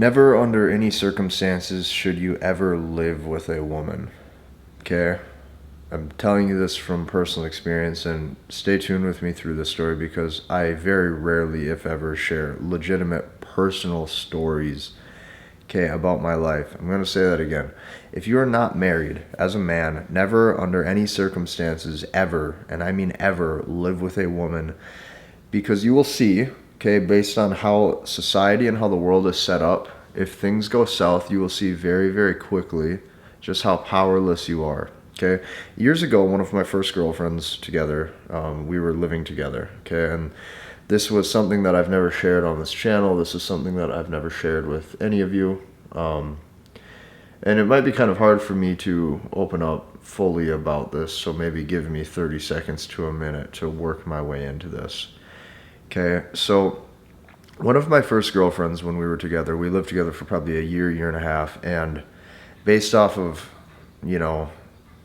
Never under any circumstances should you ever live with a woman. Okay? I'm telling you this from personal experience, and stay tuned with me through this story because I very rarely, if ever, share legitimate personal stories, okay, about my life. I'm going to say that again. If you are not married as a man, never under any circumstances ever, and I mean ever, live with a woman, because you will see, okay, based on how society and how the world is set up, if things go south, you will see very, very quickly just how powerless you are. Okay, years ago, one of my first girlfriends together, we were living together. Okay, and this was something that I've never shared on this channel. This is something that I've never shared with any of you. And it might be kind of hard for me to open up fully about this, so maybe give me 30 seconds to a minute to work my way into this. Okay, so one of my first girlfriends when we were together, we lived together for probably a year and a half, and based off of,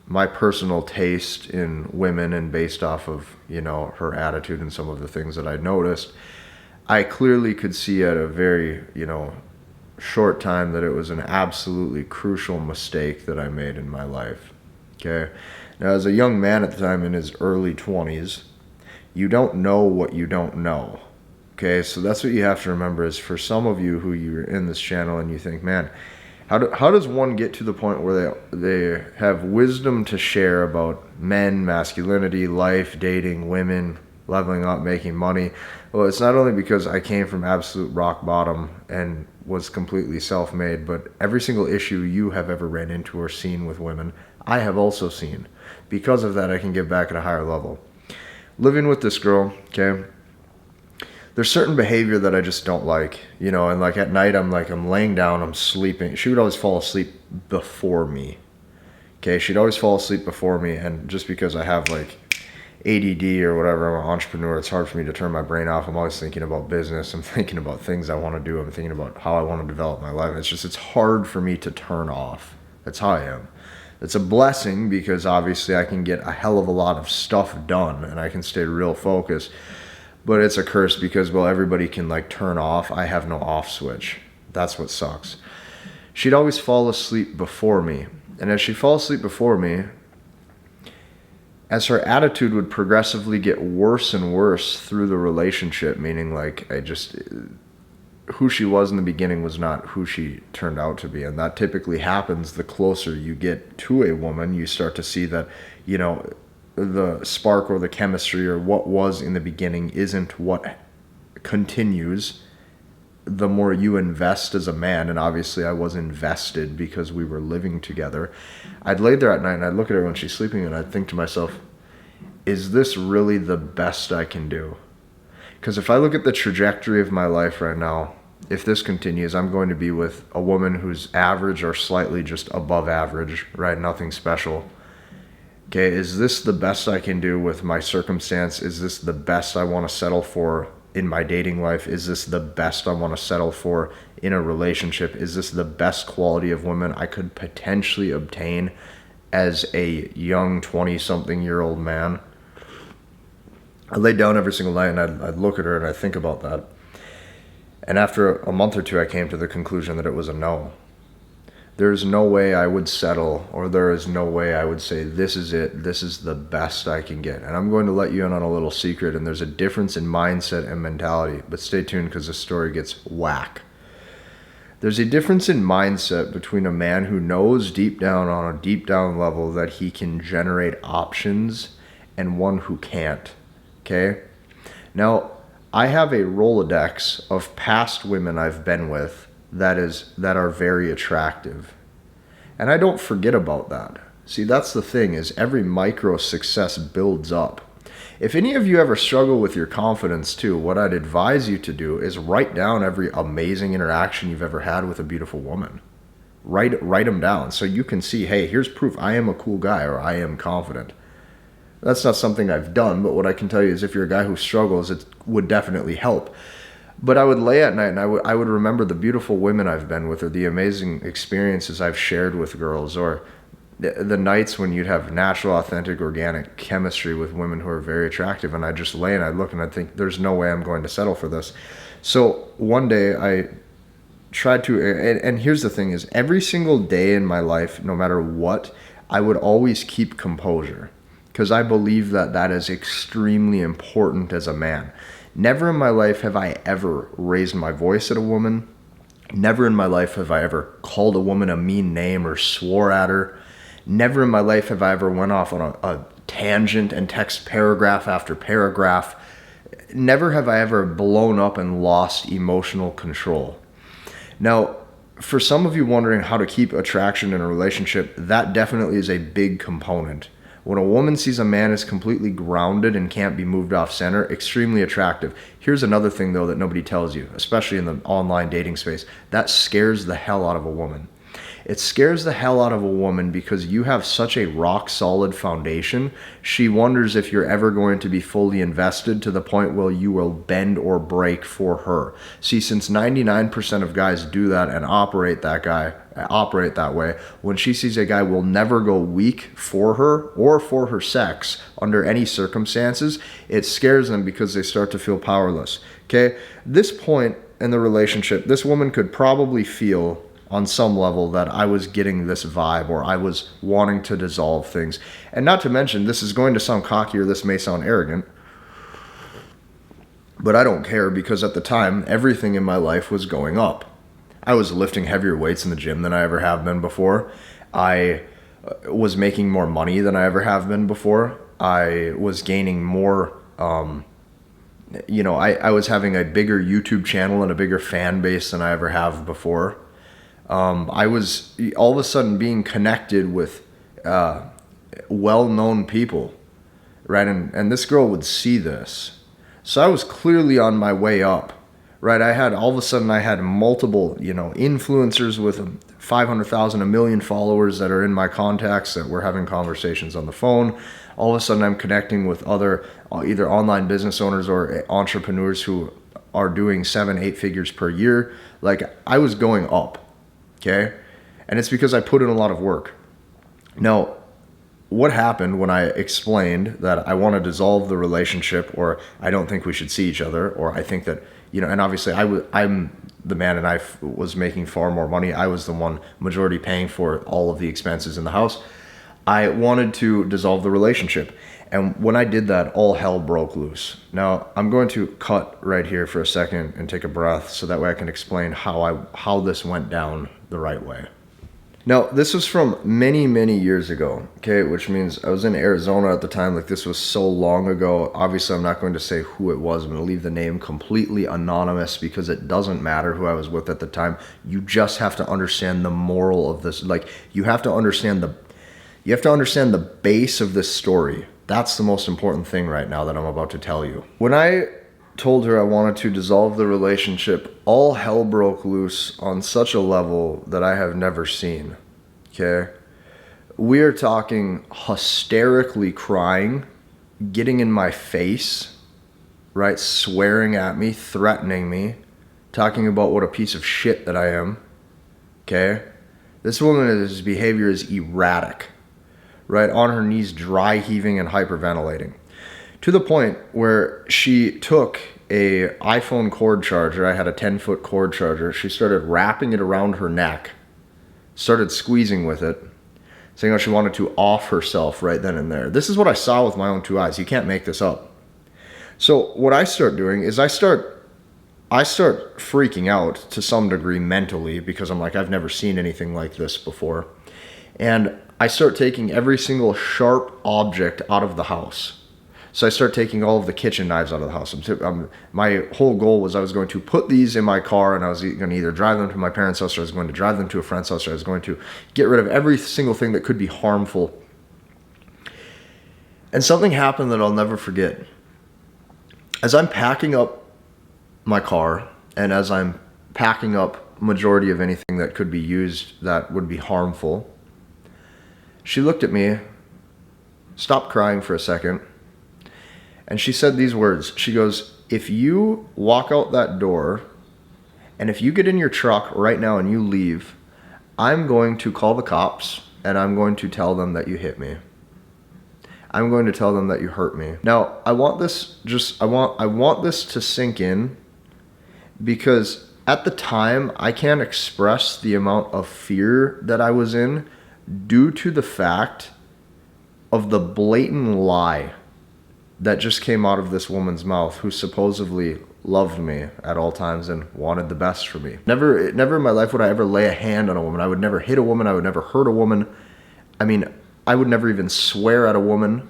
my personal taste in women and based off of, her attitude and some of the things that I noticed, I clearly could see at a very, short time that it was an absolutely crucial mistake that I made in my life. Okay. Now, as a young man at the time in his early 20s, you don't know what you don't know. Okay. So that's what you have to remember is for some of you who you're in this channel and you think, man, how does one get to the point where they have wisdom to share about men, masculinity, life, dating, women, leveling up, making money? Well, it's not only because I came from absolute rock bottom and was completely self-made, but every single issue you have ever ran into or seen with women, I have also seen. Because of that, I can give back at a higher level. Living with this girl, okay, there's certain behavior that I just don't like, and like at night I'm laying down, I'm sleeping. She would always fall asleep before me. Okay, she'd always fall asleep before me, and just because I have like ADD or whatever, I'm an entrepreneur, it's hard for me to turn my brain off. I'm always thinking about business, I'm thinking about things I want to do, I'm thinking about how I want to develop my life. It's hard for me to turn off. That's how I am. It's a blessing because obviously I can get a hell of a lot of stuff done and I can stay real focused. But it's a curse because, well, everybody can like turn off. I have no off switch. That's what sucks. She'd always fall asleep before me. And as she'd fall asleep before me, as her attitude would progressively get worse and worse through the relationship, meaning like who she was in the beginning was not who she turned out to be. And that typically happens the closer you get to a woman. You start to see that, the spark or the chemistry or what was in the beginning isn't what continues the more you invest as a man. And obviously I was invested because we were living together. I'd lay there at night and I'd look at her when she's sleeping and I'd think to myself, is this really the best I can do? Because if I look at the trajectory of my life right now, if this continues, I'm going to be with a woman who's average or slightly just above average, right? Nothing special. Okay, is this the best I can do with my circumstance? Is this the best I want to settle for in my dating life? Is this the best I want to settle for in a relationship? Is this the best quality of women I could potentially obtain as a young 20-something-year-old man? I laid down every single night and I'd look at her and I'd think about that. And after a month or two, I came to the conclusion that it was a no. There's no way I would settle, or there is no way I would say, this is it, this is the best I can get. And I'm going to let you in on a little secret, and there's a difference in mindset and mentality, but stay tuned because this story gets whack. There's a difference in mindset between a man who knows deep down on a deep down level that he can generate options and one who can't, okay? Now, I have a Rolodex of past women I've been with that are very attractive. And I don't forget about that. See, that's the thing, is every micro success builds up. If any of you ever struggle with your confidence too, what I'd advise you to do is write down every amazing interaction you've ever had with a beautiful woman. Write them down so you can see, hey, here's proof I am a cool guy or I am confident. That's not something I've done, but what I can tell you is if you're a guy who struggles, it would definitely help. But I would lay at night and I would remember the beautiful women I've been with or the amazing experiences I've shared with girls or the nights when you'd have natural, authentic, organic chemistry with women who are very attractive. And I'd just lay and I'd look and I'd think, there's no way I'm going to settle for this. So one day I tried to, and here's the thing is, every single day in my life, no matter what, I would always keep composure, because I believe that that is extremely important as a man. Never in my life have I ever raised my voice at a woman. Never in my life have I ever called a woman a mean name or swore at her. Never in my life have I ever went off on a tangent and text paragraph after paragraph. Never have I ever blown up and lost emotional control. Now, for some of you wondering how to keep attraction in a relationship, that definitely is a big component. When a woman sees a man is completely grounded and can't be moved off center, extremely attractive. Here's another thing, though, that nobody tells you, especially in the online dating space. That scares the hell out of a woman. It scares the hell out of a woman because you have such a rock solid foundation. She wonders if you're ever going to be fully invested to the point where you will bend or break for her. See, since 99% of guys do that and operate that way, when she sees a guy will never go weak for her or for her sex under any circumstances, it scares them because they start to feel powerless. Okay? This point in the relationship, this woman could probably feel on some level that I was getting this vibe, or I was wanting to dissolve things. And not to mention, this is going to sound cocky, or this may sound arrogant, but I don't care, because at the time, everything in my life was going up. I was lifting heavier weights in the gym than I ever have been before. I was making more money than I ever have been before. I was gaining more, I was having a bigger YouTube channel and a bigger fan base than I ever have before. I was all of a sudden being connected with well-known people, right? And this girl would see this. So I was clearly on my way up, right? I had multiple, influencers with 500,000, 1 million followers that are in my contacts that we're having conversations on the phone. All of a sudden I'm connecting with other either online business owners or entrepreneurs who are doing 7-8 figures per year. Like, I was going up. Okay? And it's because I put in a lot of work. Now, what happened when I explained that I want to dissolve the relationship, or I don't think we should see each other, or I think that, and obviously I'm the man and I was making far more money. I was the one majority paying for all of the expenses in the house. I wanted to dissolve the relationship. And when I did that, all hell broke loose. Now, I'm going to cut right here for a second and take a breath so that way I can explain how this went down the right way. Now, this was from many, many years ago, okay, which means I was in Arizona at the time. Like, this was so long ago. Obviously, I'm not going to say who it was. I'm going to leave the name completely anonymous because it doesn't matter who I was with at the time. You just have to understand the moral of this. Like, you have to understand the base of this story. That's the most important thing right now that I'm about to tell you. When I told her I wanted to dissolve the relationship, all hell broke loose on such a level that I have never seen. Okay? We are talking hysterically crying, getting in my face, right? Swearing at me, threatening me, talking about what a piece of shit that I am. Okay? This woman's behavior is erratic. Right, on her knees, dry heaving and hyperventilating, to the point where she took a iPhone cord charger. I had a 10-foot cord charger. She started wrapping it around her neck, started squeezing with it, saying how she wanted to off herself right then and there. This is what I saw with my own two eyes. You can't make this up. So what I start doing is I start freaking out to some degree mentally, because I'm like, I've never seen anything like this before. And I start taking every single sharp object out of the house. So I start taking all of the kitchen knives out of the house. My whole goal was I was going to put these in my car, and I was going to either drive them to my parents' house, or I was going to drive them to a friend's house, or I was going to get rid of every single thing that could be harmful. And something happened that I'll never forget. As I'm packing up my car, and as I'm packing up majority of anything that could be used that would be harmful, she looked at me, stopped crying for a second, and she said these words. She goes, "If you walk out that door, and if you get in your truck right now and you leave, I'm going to call the cops, and I'm going to tell them that you hit me. I'm going to tell them that you hurt me." Now, I want this to sink in, because At the time, I can't express the amount of fear that I was in due to the fact of the blatant lie that just came out of this woman's mouth, who supposedly loved me at all times and wanted the best for me. Never in my life would I ever lay a hand on a woman. I would never hit a woman. I would never hurt a woman. I mean, I would never even swear at a woman.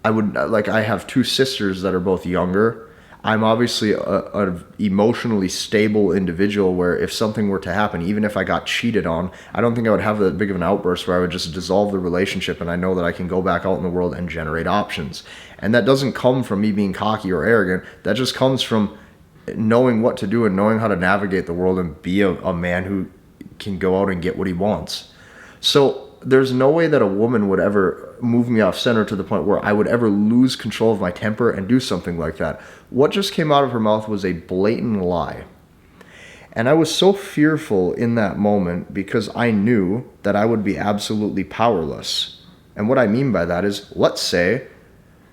I have two sisters that are both younger. I'm obviously a emotionally stable individual where if something were to happen, even if I got cheated on, I don't think I would have that big of an outburst where I would just dissolve the relationship, and I know that I can go back out in the world and generate options. And that doesn't come from me being cocky or arrogant. That just comes from knowing what to do and knowing how to navigate the world and be a man who can go out and get what he wants. So there's no way that a woman would ever move me off center to the point where I would ever lose control of my temper and do something like that. What just came out of her mouth was a blatant lie. And I was so fearful in that moment because I knew that I would be absolutely powerless. And what I mean by that is, let's say,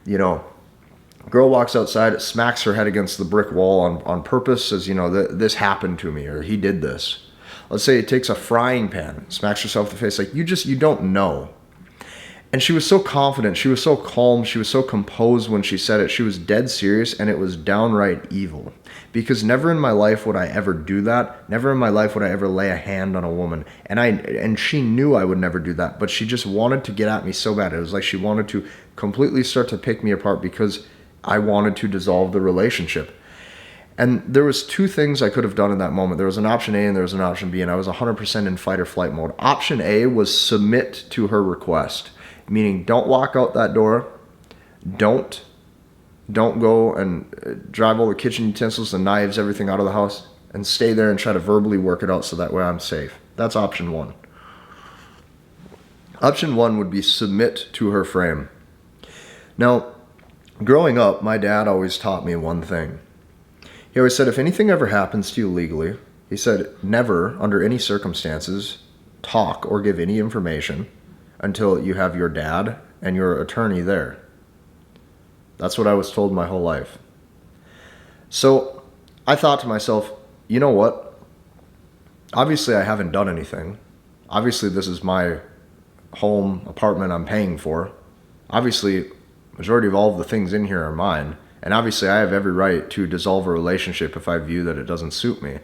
girl walks outside, smacks her head against the brick wall on purpose, says, this happened to me, or he did this. Let's say it takes a frying pan, smacks herself in the face, like you don't know. And she was so confident, she was so calm, she was so composed when she said it. She was dead serious, and it was downright evil. Because never in my life would I ever do that. Never in my life would I ever lay a hand on a woman. And she knew I would never do that, but she just wanted to get at me so bad. It was like she wanted to completely start to pick me apart because I wanted to dissolve the relationship. And there was two things I could have done in that moment. There was an option A and there was an option B, and I was 100% in fight or flight mode. Option A was submit to her request, meaning don't walk out that door. Don't go and drive all the kitchen utensils, the knives, everything out of the house, and stay there and try to verbally work it out so that way I'm safe. That's option one. Option one would be submit to her frame. Now, growing up, my dad always taught me one thing. He always said, if anything ever happens to you legally, he said, never, under any circumstances, talk or give any information until you have your dad and your attorney there. That's what I was told my whole life. So I thought to myself, you know what? Obviously, I haven't done anything. Obviously, this is my home, apartment I'm paying for. Obviously, majority of all of the things in here are mine. And obviously, I have every right to dissolve a relationship if I view that it doesn't suit me.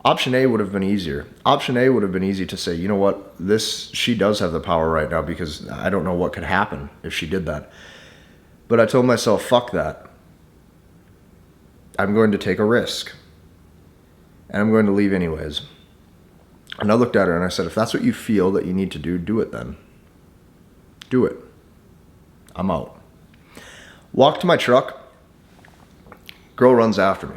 Option A would have been easier. Option A would have been easy to say, you know what, she does have the power right now because I don't know what could happen if she did that. But I told myself, fuck that. I'm going to take a risk. And I'm going to leave anyways. And I looked at her and I said, if that's what you feel that you need to do, do it then. Do it. I'm out. Walk to my truck. Girl runs after me.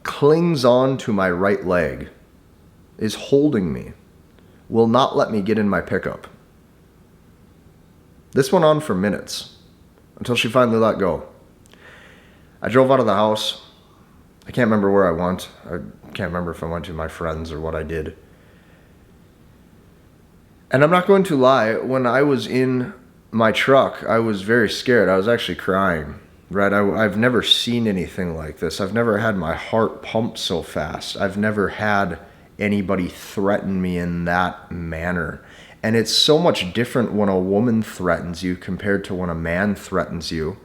Clings on to my right leg. Is holding me. Will not let me get in my pickup. This went on for minutes. Until she finally let go. I drove out of the house. I can't remember where I went. I can't remember if I went to my friends or what I did. And I'm not going to lie, when I was in my truck, I was very scared. I was actually crying, right? I've never seen anything like this. I've never had my heart pump so fast. I've never had anybody threaten me in that manner. And it's so much different when a woman threatens you compared to when a man threatens you,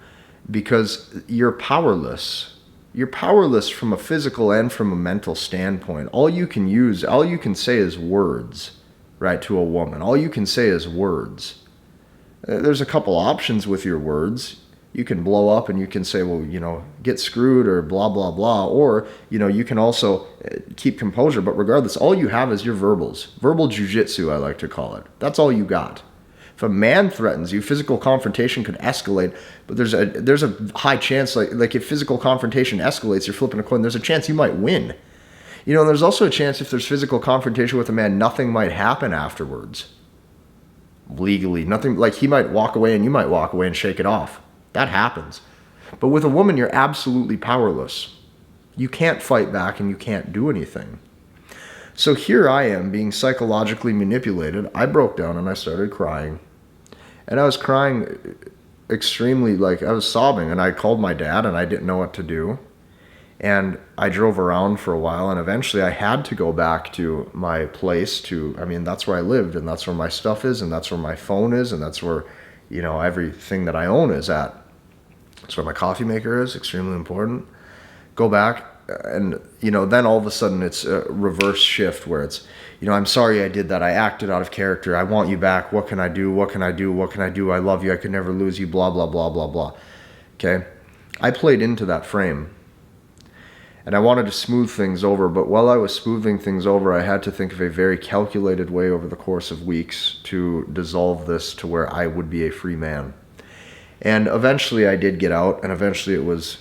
because you're powerless. You're powerless from a physical and from a mental standpoint. All you can say is words, right, to a woman. All you can say is words. There's a couple options with your words. You can blow up and you can say, well, get screwed or blah, blah, blah. Or, you can also keep composure. But regardless, all you have is your verbals. Verbal jujitsu, I like to call it. That's all you got. If a man threatens you, physical confrontation could escalate. But there's a high chance, like if physical confrontation escalates, you're flipping a coin, there's a chance you might win. And there's also a chance if there's physical confrontation with a man, nothing might happen afterwards. Legally, nothing, like he might walk away and you might walk away and shake it off. That happens. But with a woman, you're absolutely powerless. You can't fight back and you can't do anything. So here I am being psychologically manipulated. I broke down and I started crying. And I was crying extremely, I was sobbing, and I called my dad and I didn't know what to do. And I drove around for a while, and eventually I had to go back to my place that's where I lived, and that's where my stuff is, and that's where my phone is, and that's where, everything that I own is at. That's where my coffee maker is, extremely important. Go back, and, then all of a sudden it's a reverse shift where it's, I'm sorry I did that. I acted out of character. I want you back. What can I do? What can I do? What can I do? I love you. I could never lose you, blah, blah, blah, blah, blah. Okay? I played into that frame. And I wanted to smooth things over, but while I was smoothing things over, I had to think of a very calculated way over the course of weeks to dissolve this to where I would be a free man. And eventually I did get out, and eventually it was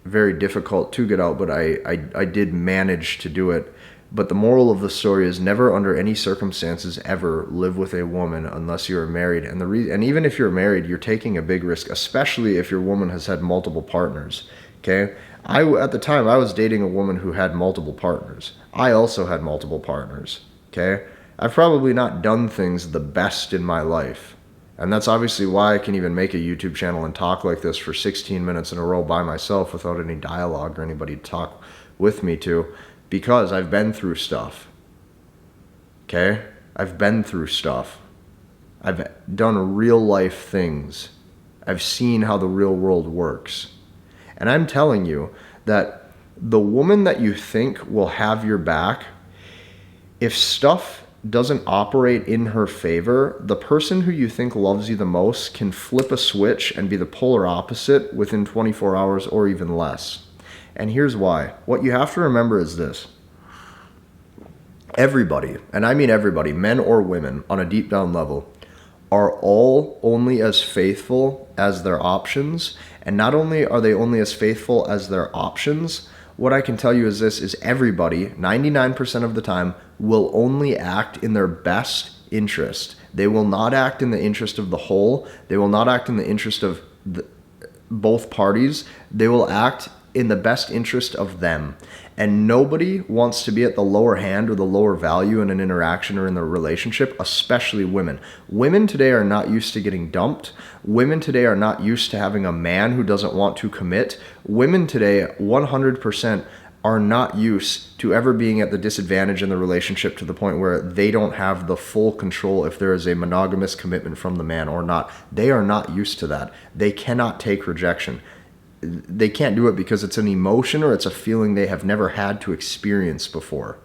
very difficult to get out, but I did manage to do it. But the moral of the story is never under any circumstances ever live with a woman unless you're married. And even if you're married, you're taking a big risk, especially if your woman has had multiple partners. Okay? At the time, I was dating a woman who had multiple partners. I also had multiple partners. Okay? I've probably not done things the best in my life. And that's obviously why I can even make a YouTube channel and talk like this for 16 minutes in a row by myself without any dialogue or anybody to talk with me to, because I've been through stuff. Okay? I've been through stuff. I've done real life things. I've seen how the real world works. And I'm telling you that the woman that you think will have your back, if stuff doesn't operate in her favor, the person who you think loves you the most can flip a switch and be the polar opposite within 24 hours or even less. And here's why. What you have to remember is this. Everybody, and I mean everybody, men or women, on a deep down level, are all only as faithful as their options. And not only are they only as faithful as their options, what I can tell you is this, is everybody, 99% of the time, will only act in their best interest. They will not act in the interest of the whole. They will not act in the interest of both parties. They will act in the best interest of them. And nobody wants to be at the lower hand or the lower value in an interaction or in the relationship, especially women. Women today are not used to getting dumped. Women today are not used to having a man who doesn't want to commit. Women today, 100%, are not used to ever being at the disadvantage in the relationship to the point where they don't have the full control if there is a monogamous commitment from the man or not. They are not used to that. They cannot take rejection. They can't do it because it's an emotion or it's a feeling they have never had to experience before.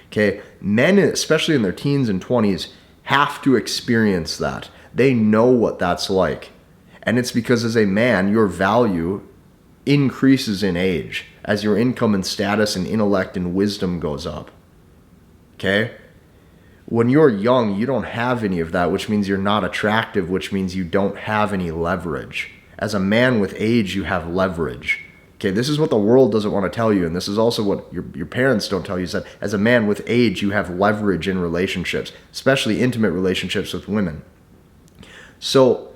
Okay, men, especially in their teens and 20s, have to experience that. They know what that's like. And it's because as a man, your value increases in age as your income and status and intellect and wisdom goes up. Okay? When you're young, you don't have any of that, which means you're not attractive, which means you don't have any leverage. As a man with age, you have leverage. Okay, this is what the world doesn't want to tell you, and this is also what your parents don't tell you, is that as a man with age, you have leverage in relationships, especially intimate relationships with women. So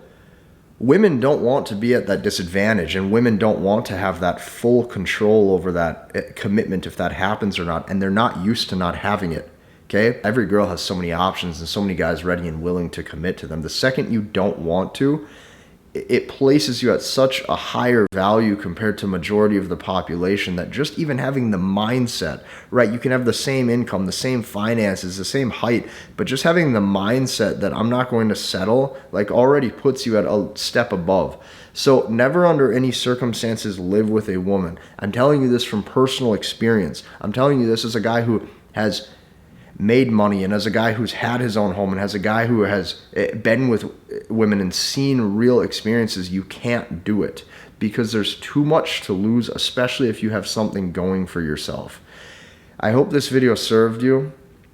women don't want to be at that disadvantage, and women don't want to have that full control over that commitment if that happens or not, and they're not used to not having it. Okay, every girl has so many options and so many guys ready and willing to commit to them. The second you don't want to, it places you at such a higher value compared to majority of the population that just even having the mindset, right? You can have the same income, the same finances, the same height, but just having the mindset that I'm not going to settle, like, already puts you at a step above. So never under any circumstances live with a woman. I'm telling you this from personal experience. I'm telling you this as a guy who has made money, and as a guy who's had his own home, and as a guy who has been with women and seen real experiences. You can't do it because there's too much to lose, especially if you have something going for yourself. I hope this video served you.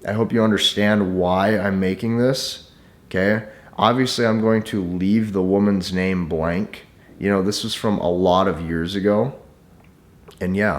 I hope you understand why I'm making this. Okay, obviously I'm going to leave the woman's name blank. This was from a lot of years ago, and yeah,